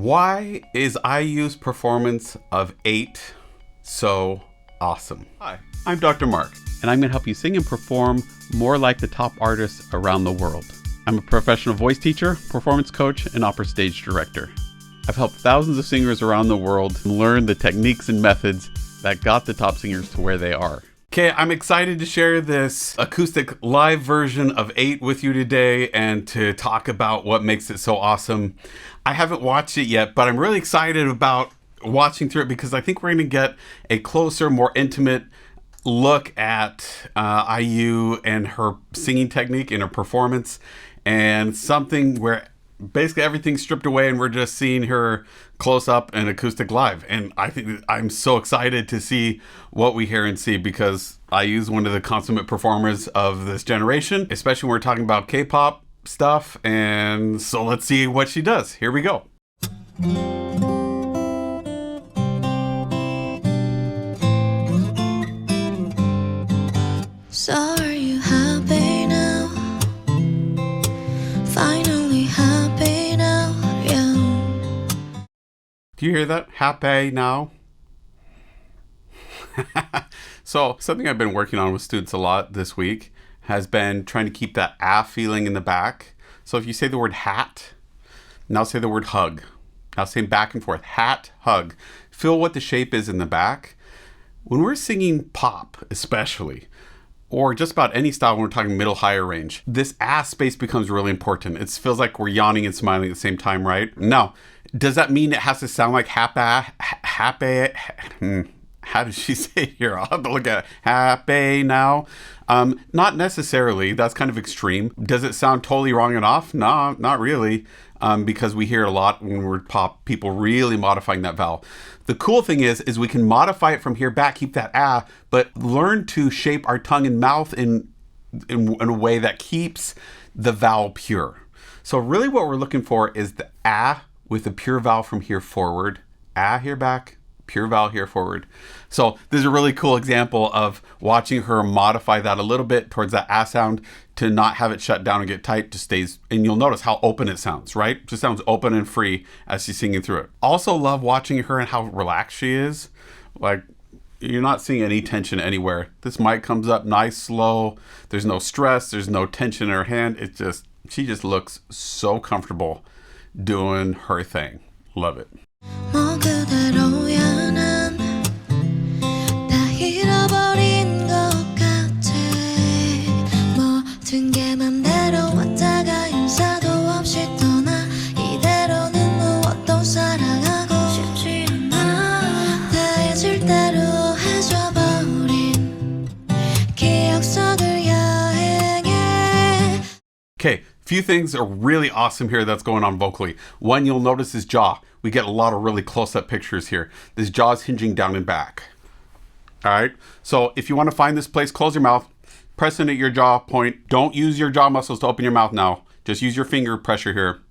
Why is IU's performance of 8 so awesome? Hi, I'm Dr. Mark, and I'm going to help you sing and perform more like the top artists around the world. I'm a professional voice teacher, performance coach, and opera stage director. I've helped thousands of singers around the world learn the techniques and methods that got the top singers to where they are. Okay, I'm excited to share this acoustic live version of 8 with you today and to talk about what makes it so awesome. I haven't watched it yet, but I'm really excited about watching through it because I think we're going to get a closer, more intimate look at IU and her singing technique and her performance, and something where basically everything's stripped away and we're just seeing her close up and acoustic live. And I think I'm so excited to see what we hear and see, because IU is one of the consummate performers of this generation, especially when we're talking about K-pop stuff. And so let's see what she does. Here we go. So are you happy now? Finally happy now, yeah. Do you hear that? Happy now? So something I've been working on with students a lot this week has been trying to keep that feeling in the back. So if you say the word hat, now say the word hug. Now say back and forth, hat, hug. Feel what the shape is in the back. When we're singing pop, especially, or just about any style when we're talking middle, higher range, this space becomes really important. It feels like we're yawning and smiling at the same time, right? Now, does that mean it has to sound like happy? How does she say it here? I'll have to look at it. Happy now? Not necessarily. That's kind of extreme. Does it sound totally wrong and off? No, not really. Because we hear a lot when we're pop, people really modifying that vowel. The cool thing is we can modify it from here back, keep that but learn to shape our tongue and mouth in a way that keeps the vowel pure. So really what we're looking for is the with the pure vowel from here forward, here back, pure vowel here forward. So this is a really cool example of watching her modify that a little bit towards that sound to not have it shut down and get tight, to stays. And you'll notice how open it sounds, right? It just sounds open and free as she's singing through it. Also love watching her and how relaxed she is. Like, you're not seeing any tension anywhere. This mic comes up nice, slow. There's no stress. There's no tension in her hand. She just looks so comfortable doing her thing. Love it. 뭐 그대로야 난 다 잃어버린 것 같아. 모든 게 맘대로 왔다가 인사도 없이 떠나. 이대로는 무엇도 사랑하고 싶지 않아. 다 잊을 대로 해줘버린 기억 속을 여행해. Okay, few things are really awesome here that's going on vocally. One, you'll notice his jaw. We get a lot of really close-up pictures here. This jaw's hinging down and back. All right, so if you want to find this place, close your mouth, press into your jaw point. Don't use your jaw muscles to open your mouth now. Just use your finger pressure here.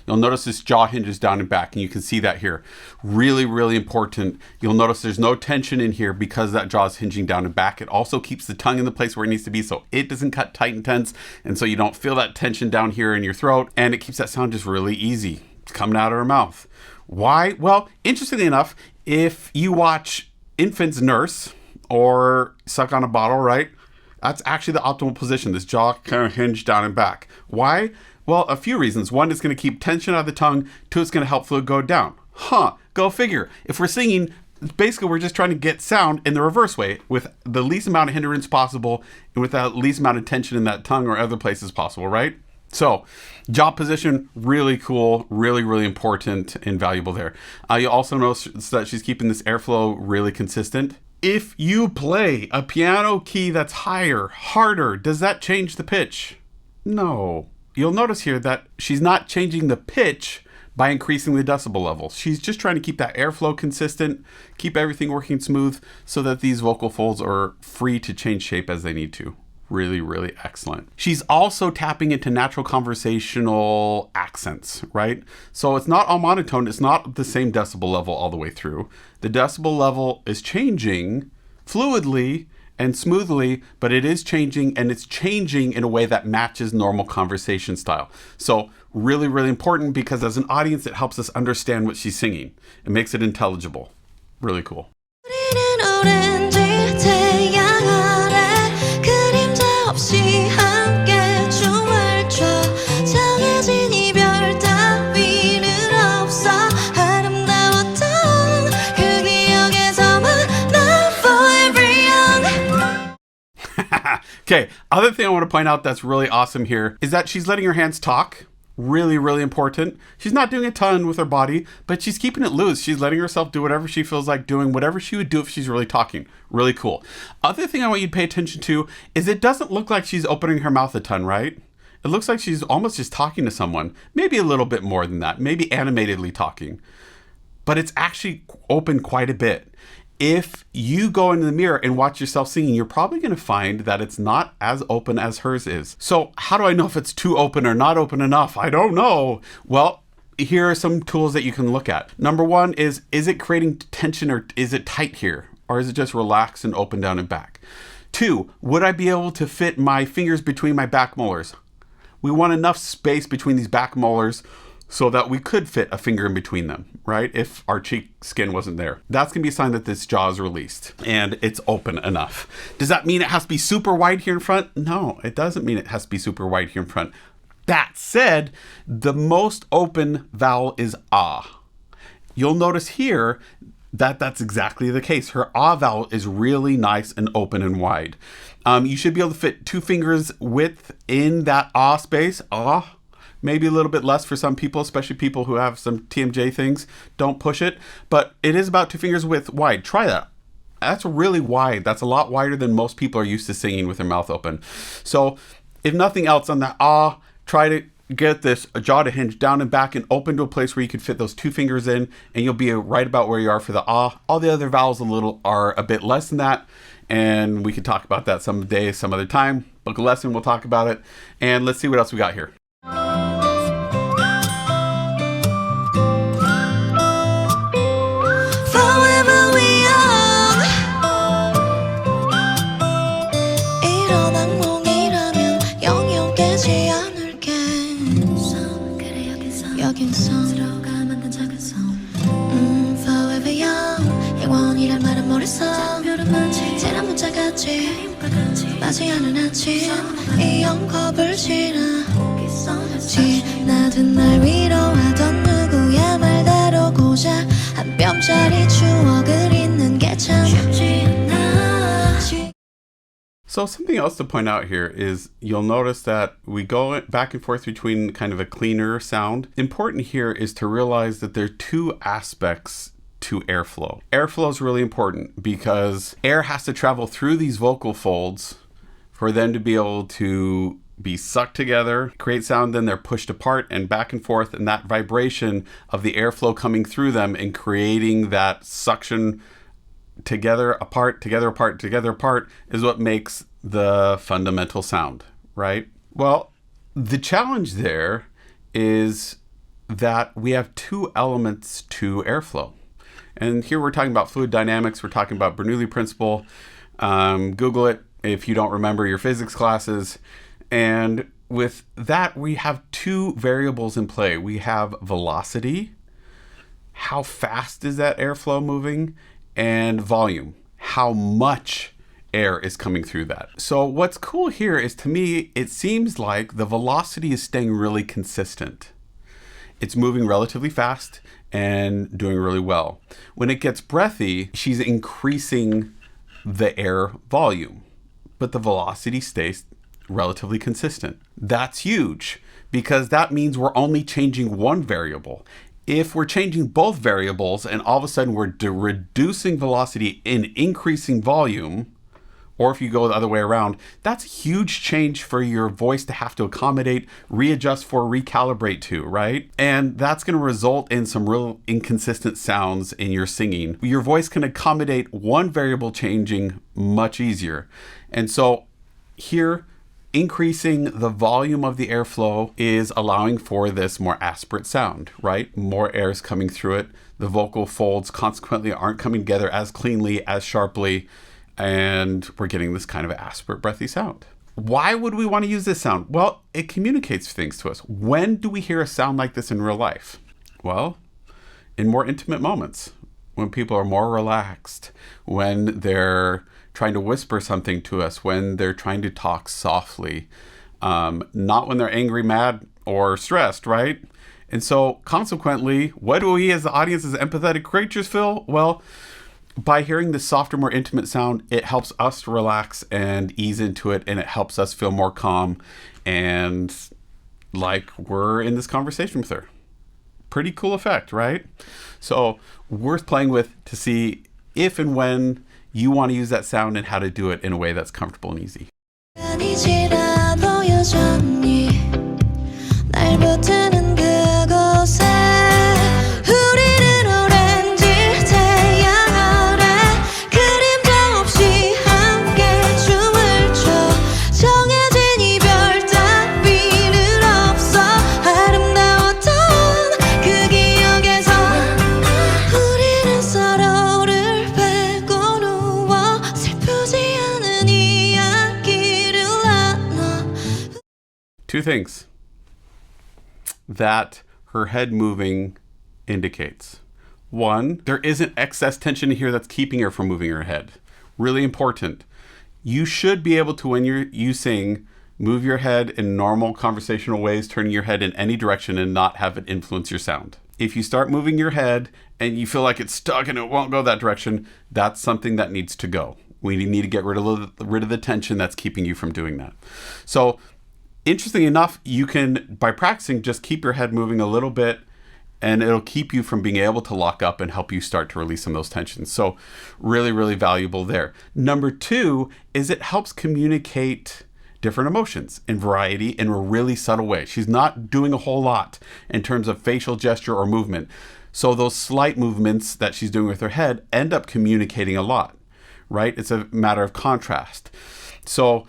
You'll notice this jaw hinges down and back, and you can see that here. Really, really important. You'll notice there's no tension in here because that jaw's hinging down and back. It also keeps the tongue in the place where it needs to be, so it doesn't cut tight and tense, and so you don't feel that tension down here in your throat, and it keeps that sound just really easy. It's coming out of her mouth. Why? Well, interestingly enough, if you watch infants nurse or suck on a bottle, right? That's actually the optimal position. This jaw kind of hinged down and back. Why? Well, a few reasons. One, it's going to keep tension out of the tongue. Two, it's going to help fluid go down. Go figure. If we're singing, basically we're just trying to get sound in the reverse way with the least amount of hindrance possible and with the least amount of tension in that tongue or other places possible, right? So jaw position, really cool, really, really important and valuable there. You also notice that she's keeping this airflow really consistent. If you play a piano key that's higher, harder, does that change the pitch? No. You'll notice here that she's not changing the pitch by increasing the decibel level. She's just trying to keep that airflow consistent, keep everything working smooth so that these vocal folds are free to change shape as they need to. Really, really excellent. She's also tapping into natural conversational accents, right? So it's not all monotone. It's not the same decibel level all the way through. The decibel level is changing fluidly and smoothly, but it is changing, and it's changing in a way that matches normal conversation style. So Really, really important because as an audience, it helps us understand what she's singing. It makes it intelligible. Really cool. 우리는 오렌지 태양 아래 그림자 없이 함께 춤을 춰 정해진 이별 따위는 없어 아름다웠던 그 기억에서만 난 forever young. Okay, other thing I want to point out that's really awesome here is that she's letting her hands talk. Really, really important. She's not doing a ton with her body, but she's keeping it loose. She's letting herself do whatever she feels like doing, whatever she would do if she's really talking. Really cool. Other thing I want you to pay attention to is it doesn't look like she's opening her mouth a ton, right? It looks like she's almost just talking to someone. Maybe a little bit more than that. Maybe animatedly talking. But it's actually open quite a bit. If you go into the mirror and watch yourself singing, you're probably going to find that it's not as open as hers is. So how do I know if it's too open or not open enough? I don't know. Well, here are some tools that you can look at. Number one is it creating tension or is it tight here? Or is it just relaxed and open down and back? Two, would I be able to fit my fingers between my back molars? We want enough space between these back molars so that we could fit a finger in between them, right? If our cheek skin wasn't there. That's gonna be a sign that this jaw is released and it's open enough. Does that mean it has to be super wide here in front? No, it doesn't mean it has to be super wide here in front. That said, the most open vowel is ah. You'll notice here that that's exactly the case. Her ah vowel is really nice and open and wide. You should be able to fit 2 fingers width in that ah space, ah. Maybe a little bit less for some people, especially people who have some TMJ things. Don't push it. But it is about 2 fingers width wide. Try that. That's really wide. That's a lot wider than most people are used to singing with their mouth open. So if nothing else on that ah, try to get this jaw to hinge down and back and open to a place where you could fit those 2 fingers in, and you'll be right about where you are for the ah. All the other vowels are a bit less than that. And we could talk about that someday, some other time. Book a lesson, we'll talk about it. And let's see what else we got here. Forever young. 이런 악몽이라면 영영 깨지 않을게. 그래 여긴서 들어가 만든 작은 섬. Forever young. 영원이란 말은 모르겠어. 쟤란 문자같이 맞지 않은 아침 이 영겁을 지나든 날 위로하던 누구야 말 다루고자 한 뼘짜리 추억을 잊는 게 참 쉽지 않아. So something else to point out here is you'll notice that we go back and forth between kind of a cleaner sound. Important here is to realize that there are 2 aspects to airflow. Airflow is really important because air has to travel through these vocal folds for them to be able to be sucked together, create sound, then they're pushed apart and back and forth, and that vibration of the airflow coming through them and creating that suction together, apart, together, apart, together, apart is what makes the fundamental sound, right? Well, the challenge there is that we have 2 elements to airflow. And here we're talking about fluid dynamics, we're talking about Bernoulli principle. Google it if you don't remember your physics classes. And with that, we have 2 variables in play. We have velocity, how fast is that airflow moving, and volume, how much air is coming through that. So what's cool here is, to me, it seems like the velocity is staying really consistent. It's moving relatively fast and doing really well. When it gets breathy, she's increasing the air volume, but the velocity stays relatively consistent. That's huge because that means we're only changing one variable. If we're changing both variables and all of a sudden we're reducing velocity and increasing volume, or if you go the other way around, that's a huge change for your voice to have to accommodate, readjust for, recalibrate to, right? And that's going to result in some real inconsistent sounds in your singing. Your voice can accommodate one variable changing much easier. And so here, increasing the volume of the airflow is allowing for this more aspirate sound, right? More air is coming through it. The vocal folds consequently aren't coming together as cleanly, as sharply, and we're getting this kind of aspirate, breathy sound. Why would we want to use this sound? Well, it communicates things to us. When do we hear a sound like this in real life? Well, in more intimate moments, when people are more relaxed, when they're trying to whisper something to us, when they're trying to talk softly, not when they're angry, mad, or stressed, right? And so consequently, what do we as the audience, as empathetic creatures feel? Well, by hearing this softer, more intimate sound, it helps us to relax and ease into it, and it helps us feel more calm and like we're in this conversation with her. Pretty cool effect, right? So worth playing with to see if and when you want to use that sound and how to do it in a way that's comfortable and easy. 아니지라도 여전히 날 붙드는 그곳에 우리는 오렌지 태양 아래 그림자 없이 함께 춤을 춰 정해진 이별 따위는 없어 아름다웠던 그 기억에서 우리는 서로를 베고 누워 슬프지 않은 이야기를 나눠. Two things that her head moving indicates. One, there isn't excess tension here that's keeping her from moving her head. Really important. You should be able to, when you sing, move your head in normal conversational ways, turning your head in any direction and not have it influence your sound. If you start moving your head and you feel like it's stuck and it won't go that direction, that's something that needs to go. We need to get rid of the tension that's keeping you from doing that. So interestingly enough, you can, by practicing, just keep your head moving a little bit and it'll keep you from being able to lock up and help you start to release some of those tensions. So really, really valuable there. Number two is it helps communicate different emotions in variety in a really subtle way. She's not doing a whole lot in terms of facial gesture or movement. So those slight movements that she's doing with her head end up communicating a lot, right? It's a matter of contrast. So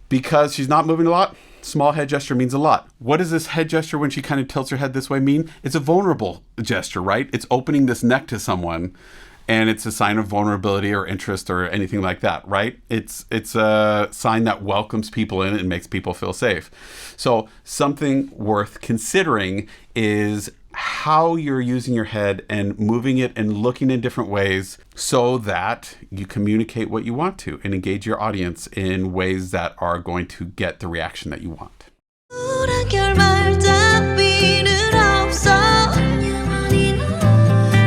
because she's not moving a lot, small head gesture means a lot. What does this head gesture when she kind of tilts her head this way mean? It's a vulnerable gesture, right? It's opening this neck to someone and it's a sign of vulnerability or interest or anything like that, right? It's a sign that welcomes people in and makes people feel safe. So something worth considering is how you're using your head and moving it and looking in different ways so that you communicate what you want to and engage your audience in ways that are going to get the reaction that you want. 우울한 결말 따위는 없어 이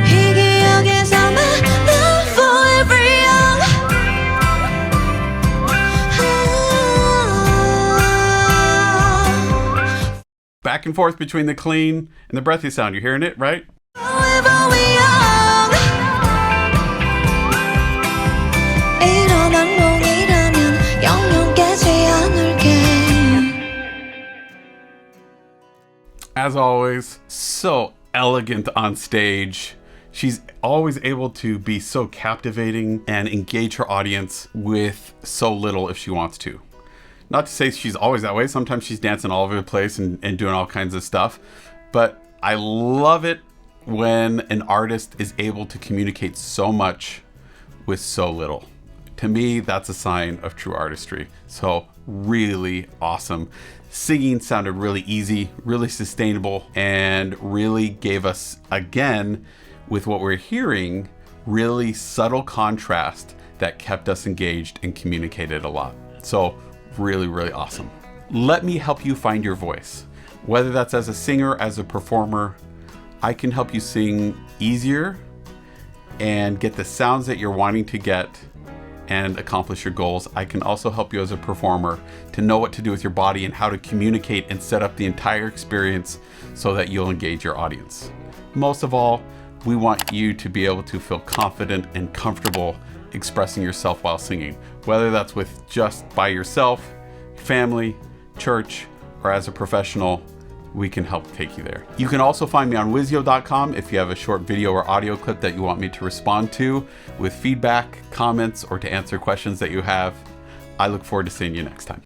기억에서만 난 forever young Back and forth between the clean and the breathy sound. You're hearing it, right? forever young 일어난 몽이라면 영영 깨지 않을게. As always, so elegant on stage. She's always able to be so captivating and engage her audience with so little if she wants to. Not to say she's always that way. Sometimes she's dancing all over the place and doing all kinds of stuff. But I love it when an artist is able to communicate so much with so little. To me, that's a sign of true artistry. So really awesome. Singing sounded really easy, really sustainable, and really gave us, again, with what we're hearing, really subtle contrast that kept us engaged and communicated a lot. So really, really awesome. Let me help you find your voice. Whether that's as a singer, as a performer, I can help you sing easier and get the sounds that you're wanting to get and accomplish your goals. I can also help you as a performer to know what to do with your body and how to communicate and set up the entire experience so that you'll engage your audience. Most of all, we want you to be able to feel confident and comfortable expressing yourself while singing, whether that's with just by yourself, family, church, or as a professional. We can help take you there. You can also find me on Wizio.com if you have a short video or audio clip that you want me to respond to with feedback, comments, or to answer questions that you have. I look forward to seeing you next time.